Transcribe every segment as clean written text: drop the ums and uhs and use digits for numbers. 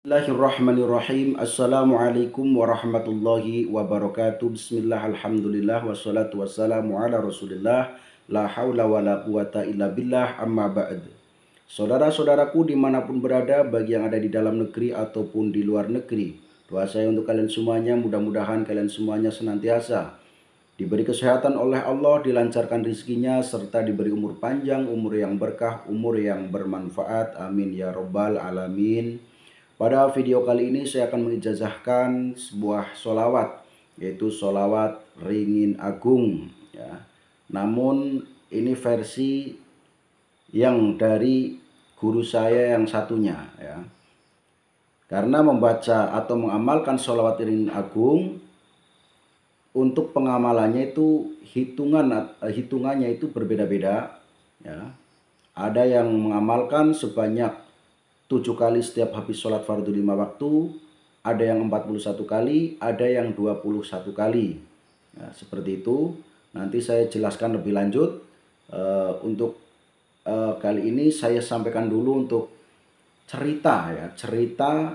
Bismillahirrahmanirrahim. Assalamualaikum warahmatullahi wabarakatuh. Bismillah, alhamdulillah, wassalatu wassalamu ala rasulillah. La hawla wa la quwata illa billah, amma ba'd. Saudara-saudaraku dimanapun berada, bagi yang ada di dalam negeri ataupun di luar negeri, doa saya untuk kalian semuanya, mudah-mudahan kalian semuanya senantiasa diberi kesehatan oleh Allah, dilancarkan rezekinya, serta diberi umur panjang, umur yang berkah, umur yang bermanfaat. Amin ya robbal alamin. Pada video kali ini saya akan mengijazahkan sebuah solawat, yaitu solawat Ringin Agung ya. Namun ini versi yang dari guru saya yang satunya ya. Karena membaca atau mengamalkan solawat Ringin Agung, untuk pengamalannya itu hitungannya itu berbeda-beda ya. Ada yang mengamalkan sebanyak 7 kali setiap habis sholat fardu 5 waktu, ada yang 41 kali, ada yang 21 kali. Nah, seperti itu. Nanti saya jelaskan lebih lanjut. Untuk kali ini saya sampaikan dulu untuk cerita ya, cerita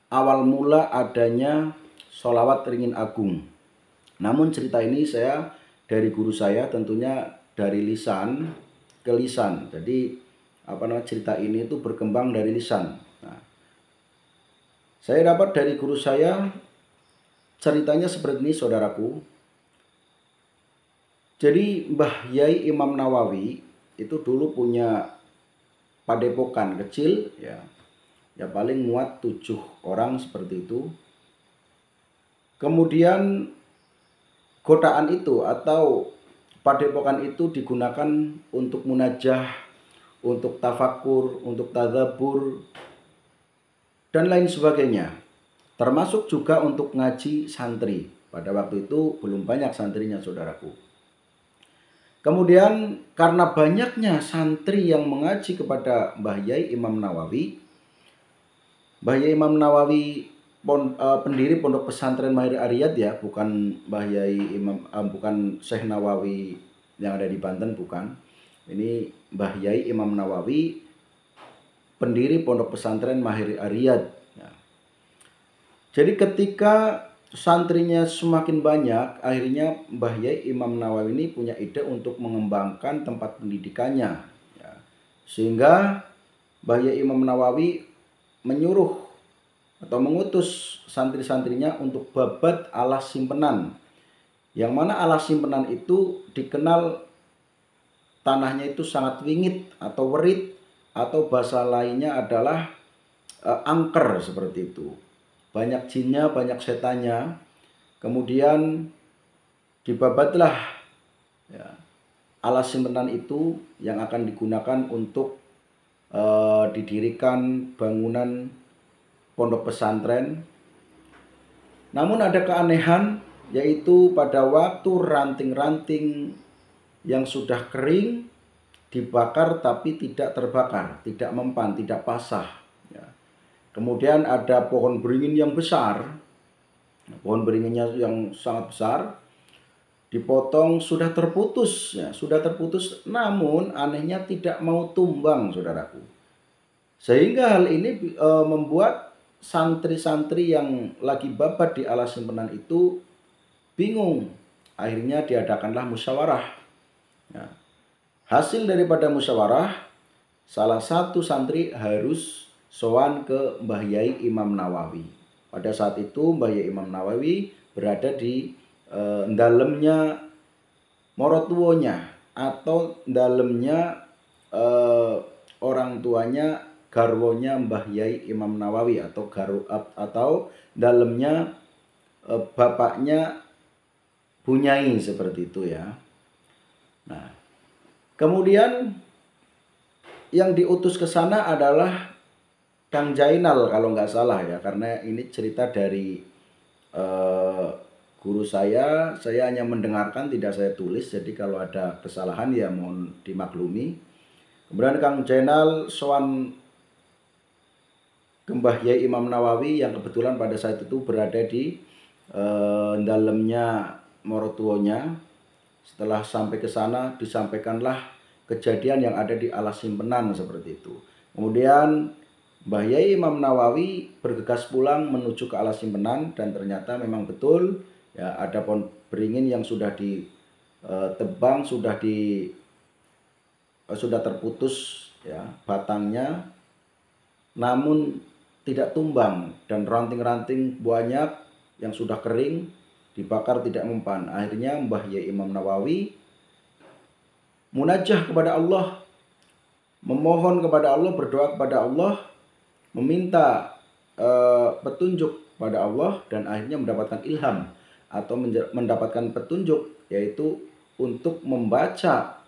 awal mula adanya sholawat Ringin Agung. Namun cerita ini saya dari guru saya, tentunya dari lisan ke lisan. Jadi cerita ini itu berkembang dari lisan. Nah, saya dapat dari guru saya, ceritanya seperti ini saudaraku. Jadi Mbah Yai Imam Nawawi itu dulu punya padepokan kecil ya. Ya paling muat 7 orang seperti itu. Kemudian godaan itu atau padepokan itu digunakan untuk munajah, untuk tafakur, untuk tadabbur, dan lain sebagainya. Termasuk juga untuk ngaji santri. Pada waktu itu belum banyak santrinya saudaraku. Kemudian karena banyaknya santri yang mengaji kepada Mbah Yai Imam Nawawi, Mbah Yai Imam Nawawi pendiri pondok pesantren Mahir Ariyad ya, bukan Mbah Yai bukan Syekh Nawawi yang ada di Banten, bukan. Ini Mbah Yai Imam Nawawi, pendiri pondok pesantren Mahir Ariyad ya. Jadi ketika santrinya semakin banyak, akhirnya Mbah Yai Imam Nawawi ini punya ide untuk mengembangkan tempat pendidikannya ya. Sehingga Mbah Yai Imam Nawawi menyuruh atau mengutus santri-santrinya untuk babat alas simpenan. Yang mana alas simpenan itu dikenal tanahnya itu sangat wingit atau werit, atau bahasa lainnya adalah angker seperti itu. Banyak jinnya, banyak setannya. Kemudian dibabatlah ya, alas simpenan itu yang akan digunakan untuk didirikan bangunan pondok pesantren. Namun ada keanehan, yaitu pada waktu ranting-ranting yang sudah kering dibakar tapi tidak terbakar, tidak mempan, tidak basah ya. Kemudian ada pohon beringin yang besar, pohon beringinnya yang sangat besar, dipotong, sudah terputus ya, sudah terputus, namun anehnya tidak mau tumbang saudaraku. Sehingga hal ini membuat santri-santri yang lagi babat di alas simpenan itu bingung. Akhirnya diadakanlah musyawarah ya. Hasil daripada musyawarah, salah satu santri harus sowan ke Mbah Yai Imam Nawawi. Pada saat itu Mbah Yai Imam Nawawi berada di dalamnya morotuonya atau dalamnya orang tuanya, garwonya Mbah Yai Imam Nawawi, atau dalamnya bapaknya Bunyai seperti itu ya. Nah, kemudian yang diutus ke sana adalah Kang Jainal kalau nggak salah ya, karena ini cerita dari guru saya hanya mendengarkan, tidak saya tulis, jadi kalau ada kesalahan ya mohon dimaklumi. Kemudian Kang Jainal sowan ke Mbah Yai Imam Nawawi yang kebetulan pada saat itu berada di dalamnya morotuonya. Setelah sampai ke sana disampaikanlah kejadian yang ada di alas simpenan seperti itu. Kemudian Mbah Yai Imam Nawawi bergegas pulang menuju ke alas simpenan, dan ternyata memang betul ya, ada pohon beringin yang sudah ditebang, sudah terputus ya batangnya, namun tidak tumbang, dan ranting-ranting banyak yang sudah kering dibakar tidak mempan. Akhirnya Mbah Yai Imam Nawawi munajah kepada Allah, memohon kepada Allah, berdoa kepada Allah, meminta petunjuk pada Allah, dan akhirnya mendapatkan ilham atau mendapatkan petunjuk, yaitu untuk membaca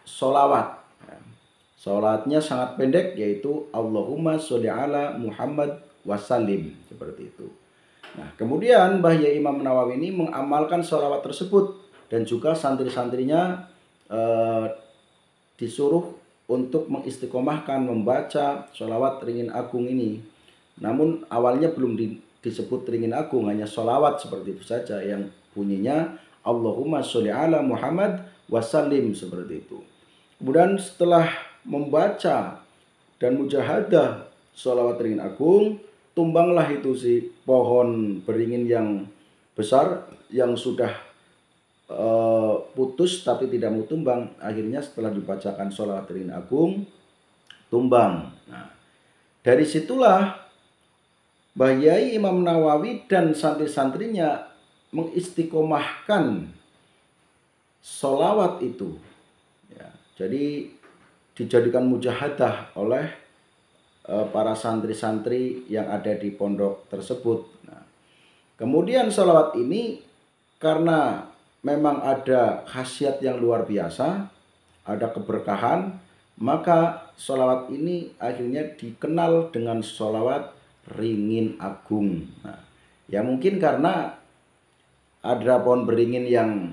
sholawat. Sholatnya sangat pendek, yaitu Allahumma sholli ala Muhammad wasallim, seperti itu. Nah, kemudian Mbah Yai Imam Nawawi ini mengamalkan sholawat tersebut, dan juga santri-santrinya disuruh untuk mengistiqomahkan membaca sholawat ringin agung ini. Namun awalnya belum disebut ringin agung, hanya sholawat seperti itu saja yang bunyinya Allahumma sholli ala Muhammad wasallim, seperti itu. Kemudian setelah membaca dan mujahadah sholawat ringin agung, tumbanglah itu si pohon beringin yang besar yang sudah putus tapi tidak mau tumbang. Akhirnya setelah dibacakan sholawat ringin agung, tumbang. Nah, dari situlah Mbah Yai Imam Nawawi dan santri-santrinya mengistiqomahkan sholawat itu ya. Jadi dijadikan mujahadah oleh para santri-santri yang ada di pondok tersebut. Nah, kemudian sholawat ini karena memang ada khasiat yang luar biasa, ada keberkahan, maka sholawat ini akhirnya dikenal dengan sholawat ringin agung. Nah, ya mungkin karena ada pohon beringin yang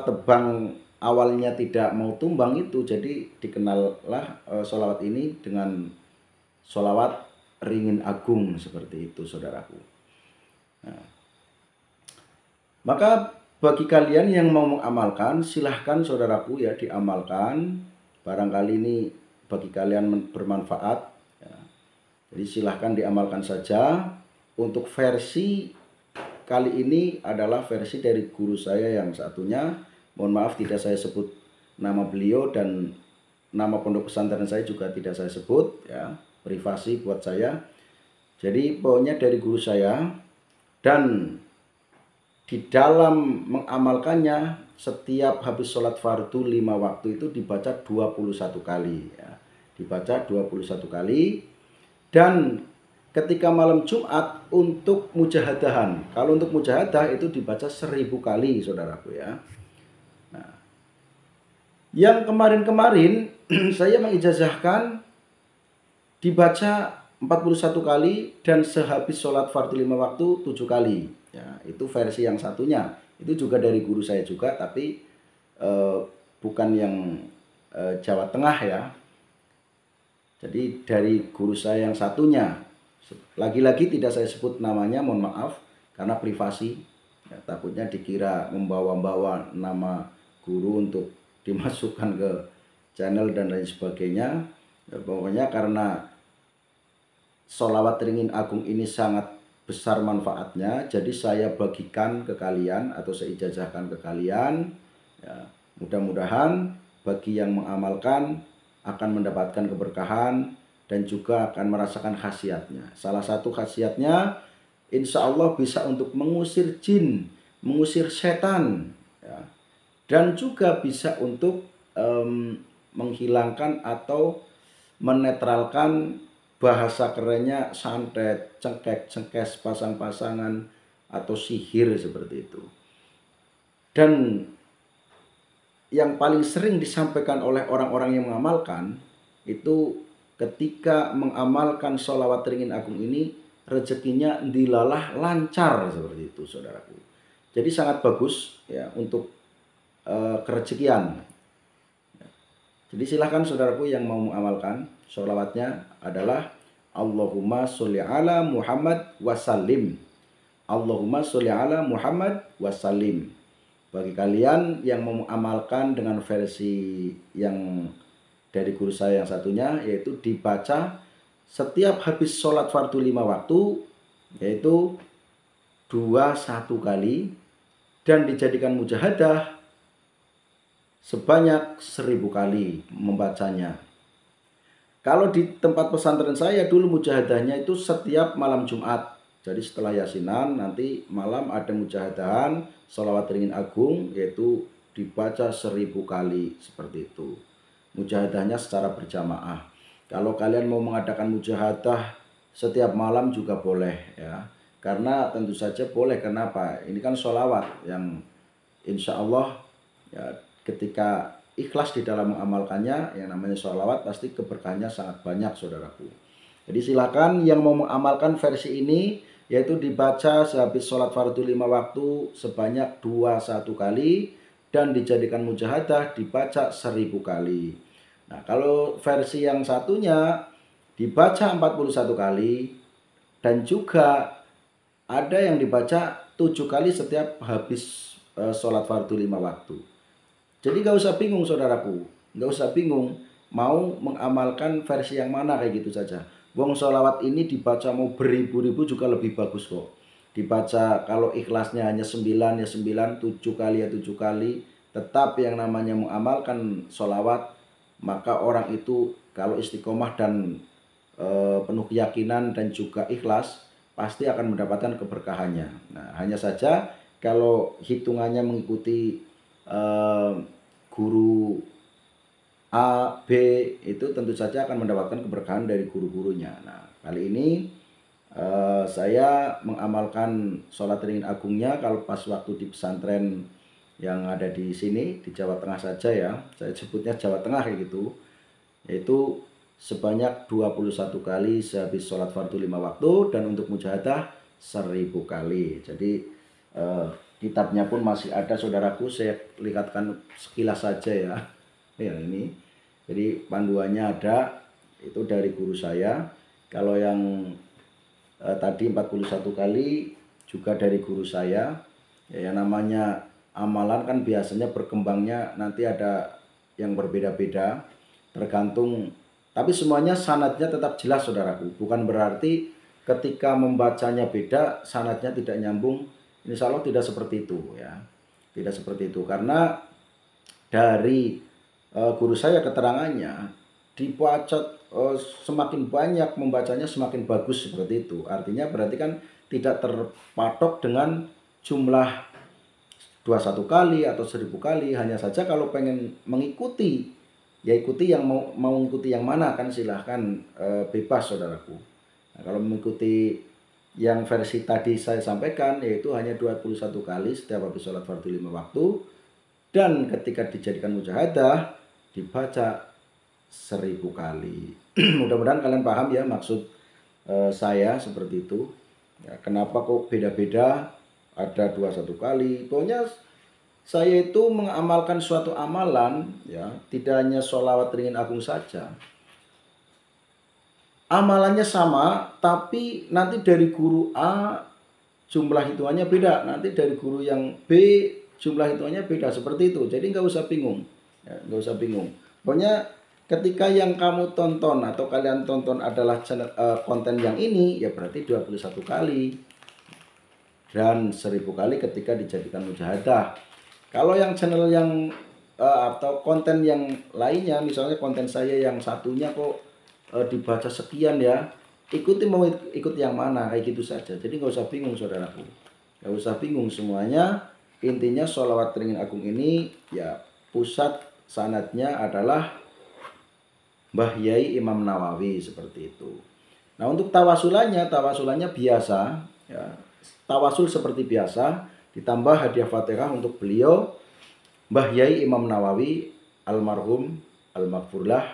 tebang awalnya tidak mau tumbang itu, jadi dikenallah sholawat ini dengan sholawat ringin agung, seperti itu saudaraku. Nah, maka bagi kalian yang mau mengamalkan, silahkan saudaraku ya, diamalkan. Barangkali ini bagi kalian bermanfaat ya. Jadi silahkan diamalkan saja. Untuk versi kali ini adalah versi dari guru saya yang satunya. Mohon maaf tidak saya sebut nama beliau, dan nama pondok pesantren saya juga tidak saya sebut ya, privasi buat saya. Jadi pokoknya dari guru saya, dan di dalam mengamalkannya setiap habis sholat fardu 5 waktu itu dibaca 21 kali ya. Dibaca 21 kali. Dan ketika malam Jumat untuk mujahadahan, kalau untuk mujahadah itu dibaca 1000 kali saudaraku ya. Nah, yang kemarin-kemarin saya mengijazahkan dibaca 41 kali, dan sehabis sholat fardu 5 waktu 7 kali ya. Itu versi yang satunya, itu juga dari guru saya juga, tapi bukan yang Jawa Tengah ya. Jadi dari guru saya yang satunya, lagi-lagi tidak saya sebut namanya, mohon maaf karena privasi ya, takutnya dikira membawa-bawa nama guru untuk dimasukkan ke channel dan lain sebagainya ya. Pokoknya karena sholawat ringin agung ini sangat besar manfaatnya, jadi saya bagikan ke kalian atau saya ijazahkan ke kalian ya. Mudah-mudahan bagi yang mengamalkan akan mendapatkan keberkahan dan juga akan merasakan khasiatnya. Salah satu khasiatnya insya Allah bisa untuk mengusir jin, mengusir setan ya. Dan juga bisa untuk menghilangkan atau menetralkan, bahasa kerennya santet, cengkek, cengkes, pasang-pasangan atau sihir, seperti itu. Dan yang paling sering disampaikan oleh orang-orang yang mengamalkan itu ketika mengamalkan sholawat ringin agung ini, rezekinya dilalah lancar, seperti itu saudaraku. Jadi sangat bagus ya untuk kerezekian. Jadi silahkan saudaraku yang mau mengamalkan, sholawatnya adalah Allahumma sholli ala Muhammad wasallim. Allahumma sholli ala Muhammad wasallim. Bagi kalian yang mau mengamalkan dengan versi yang dari guru saya yang satunya, yaitu dibaca setiap habis sholat fardu 5 waktu, yaitu 21 kali, dan dijadikan mujahadah sebanyak 1000 kali membacanya. Kalau di tempat pesantren saya dulu mujahadahnya itu setiap malam Jumat. Jadi setelah yasinan nanti malam ada mujahadahan sholawat ringin agung, yaitu dibaca 1000 kali seperti itu. Mujahadahnya secara berjamaah. Kalau kalian mau mengadakan mujahadah setiap malam juga boleh ya. Karena tentu saja boleh, kenapa? Ini kan sholawat yang insya Allah ya, ketika ikhlas di dalam mengamalkannya, yang namanya sholawat pasti keberkahannya sangat banyak, saudaraku. Jadi silakan yang mau mengamalkan versi ini, yaitu dibaca sehabis sholat fardu 5 waktu sebanyak 21 kali, dan dijadikan mujahadah dibaca 1000 kali. Nah, kalau versi yang satunya dibaca 41 kali, dan juga ada yang dibaca 7 kali setiap habis sholat fardu 5 waktu. Jadi gak usah bingung, saudaraku, gak usah bingung mau mengamalkan versi yang mana, kayak gitu saja. Wong sholawat ini dibaca mau beribu-ribu juga lebih bagus kok. Dibaca kalau ikhlasnya hanya 9 ya 9, 7 kali ya 7 kali. Tetap yang namanya mengamalkan sholawat, maka orang itu kalau istiqomah dan penuh keyakinan dan juga ikhlas, pasti akan mendapatkan keberkahannya. Nah, hanya saja kalau hitungannya mengikuti guru A, B, itu tentu saja akan mendapatkan keberkahan dari guru-gurunya. Nah, kali ini saya mengamalkan sholat ringin agungnya kalau pas waktu di pesantren yang ada di sini, di Jawa Tengah saja ya. Saya sebutnya Jawa Tengah kayak gitu. Yaitu sebanyak 21 kali sehabis sholat fardu 5 waktu, dan untuk mujahadah 1000 kali. Jadi kitabnya pun masih ada, saudaraku, saya lihatkan sekilas saja ya. Ya ini, jadi panduannya ada, itu dari guru saya. Kalau yang tadi 41 kali juga dari guru saya. Ya, yang namanya amalan kan biasanya berkembangnya nanti ada yang berbeda-beda, tergantung. Tapi semuanya sanadnya tetap jelas, saudaraku. Bukan berarti ketika membacanya beda, sanadnya tidak nyambung. Insya Allah tidak seperti itu ya. Tidak seperti itu, karena dari guru saya keterangannya, dibaca semakin banyak membacanya semakin bagus seperti itu. Artinya berarti kan tidak terpatok dengan jumlah 21 kali atau 1000 kali. Hanya saja kalau pengen mengikuti, ya ikuti yang mau mengikuti yang mana, kan silahkan bebas, saudaraku. Nah, kalau mengikuti yang versi tadi saya sampaikan, yaitu hanya 21 kali setiap habis sholat fardu 5 waktu, dan ketika dijadikan mujahadah dibaca 1000 kali. Mudah-mudahan kalian paham ya maksud saya seperti itu ya. Kenapa kok beda-beda, ada 21 kali. Pokoknya saya itu mengamalkan suatu amalan ya, tidak hanya sholawat ringin agung saja. Amalannya sama, tapi nanti dari guru A jumlah hitungannya beda, nanti dari guru yang B jumlah hitungannya beda, seperti itu. Jadi nggak usah bingung ya, nggak usah bingung. Pokoknya ketika yang kamu tonton atau kalian tonton adalah channel, konten yang ini, ya berarti 21 kali dan 1000 kali ketika dijadikan mujahadah. Kalau yang channel yang atau konten yang lainnya, misalnya konten saya yang satunya kok dibaca sekian ya, ikuti, mau ikut yang mana, kayak gitu saja. Jadi nggak usah bingung, saudaraku, nggak usah bingung. Semuanya intinya sholawat ringin agung ini ya, pusat sanadnya adalah Mbah Yai Imam Nawawi, seperti itu. Nah, untuk tawasulannya biasa ya, tawasul seperti biasa, ditambah hadiah Fatihah untuk beliau Mbah Yai Imam Nawawi almarhum al-maghfurlah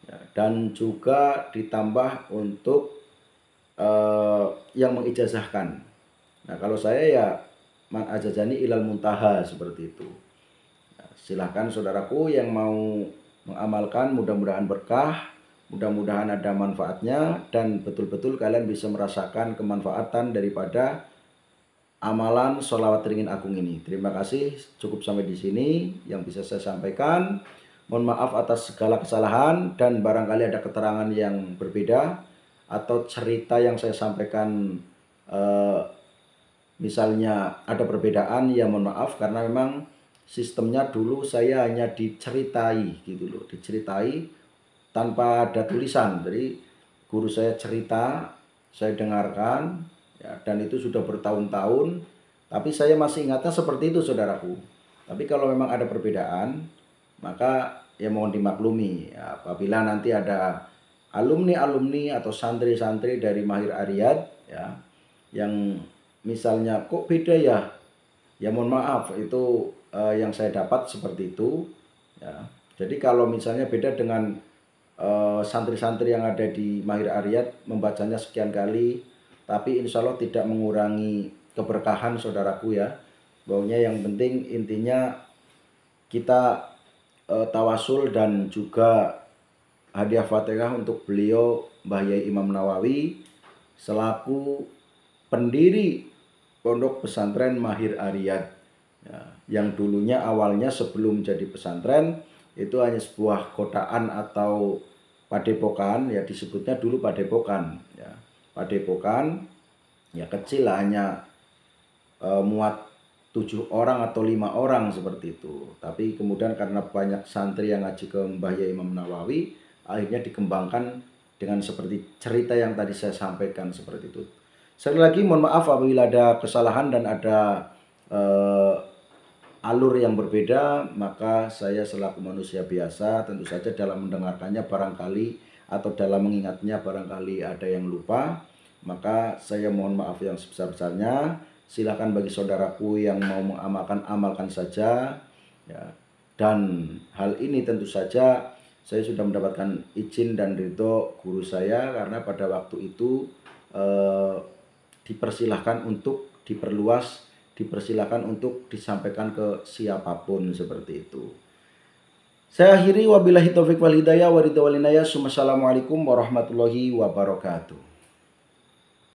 ya, dan juga ditambah untuk yang mengijazahkan. Nah, kalau saya ya man ajazani ilal muntaha, seperti itu. Nah, silahkan saudaraku yang mau mengamalkan, mudah-mudahan berkah, mudah-mudahan ada manfaatnya, dan betul-betul kalian bisa merasakan kemanfaatan daripada amalan sholawat ringin agung ini. Terima kasih, cukup sampai di sini yang bisa saya sampaikan. Mohon maaf atas segala kesalahan dan barangkali ada keterangan yang berbeda atau cerita yang saya sampaikan misalnya ada perbedaan, ya mohon maaf karena memang sistemnya dulu saya hanya diceritai gitu loh, diceritai tanpa ada tulisan. Jadi guru saya cerita, saya dengarkan ya, dan itu sudah bertahun-tahun, tapi saya masih ingatnya seperti itu saudaraku. Tapi kalau memang ada perbedaan, maka ya mohon dimaklumi ya, apabila nanti ada alumni-alumni atau santri-santri dari Mahir Aryad ya yang misalnya kok beda ya, ya mohon maaf itu yang saya dapat seperti itu ya. Jadi kalau misalnya beda dengan santri-santri yang ada di Mahir Aryad membacanya sekian kali, tapi insya Allah tidak mengurangi keberkahan saudaraku ya. Pokoknya yang penting intinya kita tawasul dan juga hadiah Fatihah untuk beliau Mbah Yai Imam Nawawi selaku pendiri Pondok Pesantren Mahir Aryad ya, yang dulunya awalnya sebelum jadi pesantren itu hanya sebuah kotaan atau padepokan ya, disebutnya dulu padepokan ya. Padepokan ya kecil lah, hanya muat 7 orang atau 5 orang seperti itu. Tapi kemudian karena banyak santri yang ngaji ke Mbah Yai Imam Nawawi, akhirnya dikembangkan dengan seperti cerita yang tadi saya sampaikan seperti itu. Sekali lagi mohon maaf apabila ada kesalahan dan ada alur yang berbeda, maka saya selaku manusia biasa tentu saja dalam mendengarkannya barangkali atau dalam mengingatnya barangkali ada yang lupa, maka saya mohon maaf yang sebesar-besarnya. Silakan bagi saudaraku yang mau mengamalkan, amalkan saja ya. Dan hal ini tentu saja saya sudah mendapatkan izin dan ridho guru saya, karena pada waktu itu dipersilahkan untuk diperluas, dipersilahkan untuk disampaikan ke siapapun seperti itu. Saya akhiri, wabillahi taufik wal hidayah wa ridha wal inayah. Assalamualaikum warahmatullahi wabarakatuh.